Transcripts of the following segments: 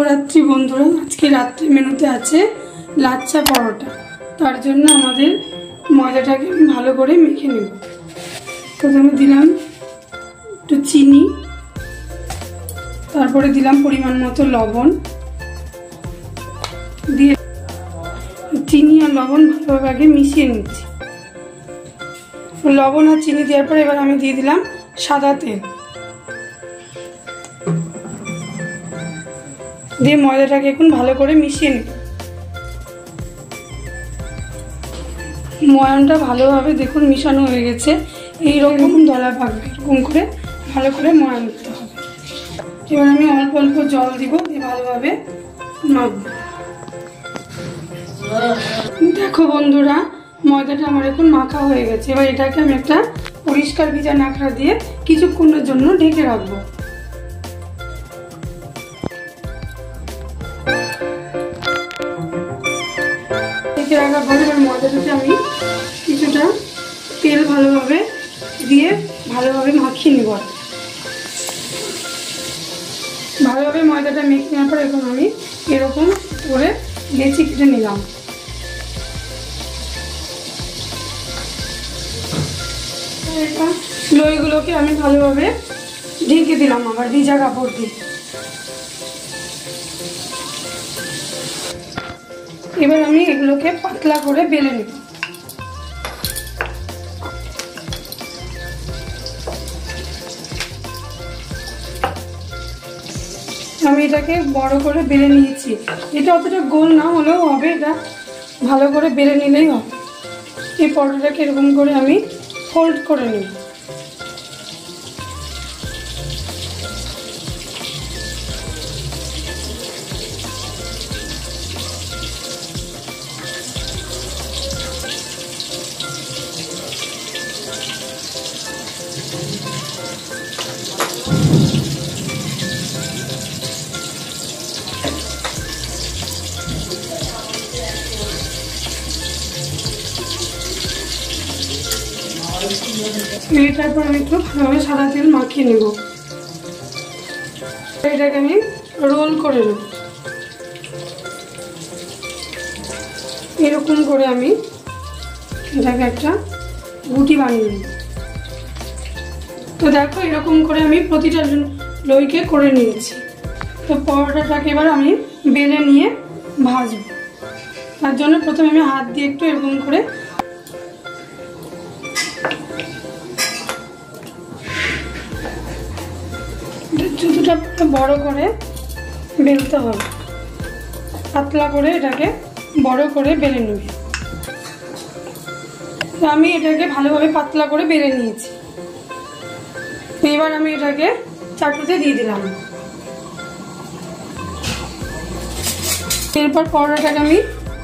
শুভরাত্রি বন্ধুরা। আজকে রাত্রে মেনুতে আছে লাচ্ছা পরোটা। তার জন্য আমাদের ময়দাটাকে ভালো করে মেখে নেব। প্রথমে দিলাম একটু চিনি, তারপরে দিলাম পরিমাণ মতো লবণ, দিয়ে চিনি আর লবণ ভালোভাবে আগে মিশিয়ে নিচ্ছি। লবণ আর চিনি দেওয়ার পরে এবার আমি দিয়ে দিলাম সাদা তেল, দিয়ে ময়দাটাকে এখন ভালো করে মিশিয়ে নিই। ময়ানটা ভালোভাবে দেখুন মিশানো হয়ে গেছে। এইরকম দলা পাকবে, এরকম করে ভালো করে ময়ান দিতে হবে। এবার আমি অল্প অল্প জল দিব, দিয়ে ভালোভাবে মাখবো। দেখো বন্ধুরা, ময়দাটা আমার এখন মাখা হয়ে গেছে। এবার এটাকে আমি একটা পরিষ্কার ভিজা ন্যাকড়া দিয়ে কিছুক্ষণের জন্য ঢেকে রাখবো। ঢেকে রাখার পরে এবার ময়দাটাতে আমি কিছুটা তেল ভালোভাবে দিয়ে ভালোভাবে মাখিয়ে নেব। ভালোভাবে ময়দাটা মেখে নেওয়ার পর এখন আমি এরকম করে লেচি কেটে নিলাম। লইগুলোকে আমি ভালোভাবে ঢেকে দিলাম আবার ভিজা কাপড় দিয়ে। এবার আমি এগুলোকে পাতলা করে বেলে নেব। আমি এটাকে বড় করে বেলে নিয়েছি। এটা অতটা গোল না হলেও হবে, এটা ভালো করে বেলে নিলেই হবে। এই পরোটাটাকে এরকম করে আমি ফোল্ড করে নিই। তারপর আমি একটু ভালোভাবে সাদা তেল মাখিয়ে নেব। এটাকে আমি রোল করে নেব। এরকম করে আমি এটাকে একটা গুটি বানিয়ে নেব। তো দেখো, এরকম করে আমি প্রতিটা লইকে করে নিয়েছি। তো পরোটাটাকে এবার আমি বেলে নিয়ে ভাজবো। তার জন্য প্রথমে আমি হাত দিয়ে একটু এরকম করে যতটা বড় করে বেলতে হবে, পাতলা করে এটাকে বড় করে বেলে নিবি। তো আমি এটাকে ভালোভাবে পাতলা করে বেলে নিয়েছি। এবার আমি এটাকে চাটুতে দিয়ে দিলাম। এরপর পরোটাটাকে আমি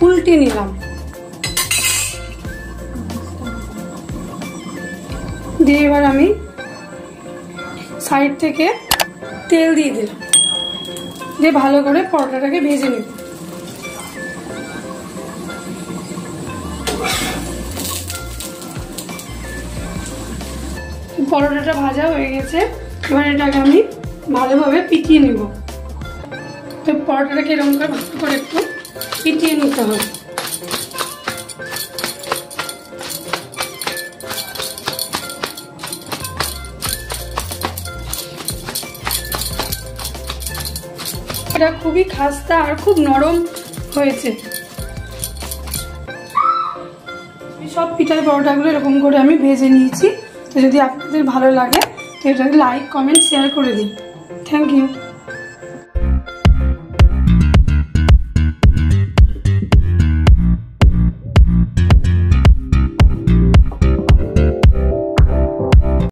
উল্টে নিলাম, দিয়ে এবার আমি সাইড থেকে তেল দিয়ে দিলাম, দিয়ে ভালো করে পরোটাটাকে ভেজে নেব। পরোটাটা ভাজা হয়ে গেছে। এবার এটাকে আমি ভালোভাবে পিটিয়ে নেব। তো পরোটাটাকে এরকম করে ভালো করে একটু পিটিয়ে নিতে হবে। এটা খুবই খাস্তা আর খুব নরম হয়েছে। সব পিঠার পরোটাগুলো এরকম করে আমি ভেজে নিয়েছি। তো যদি আপনাদের ভালো লাগে তো এটাকে লাইক, কমেন্ট, শেয়ার করে দিন। Thank you.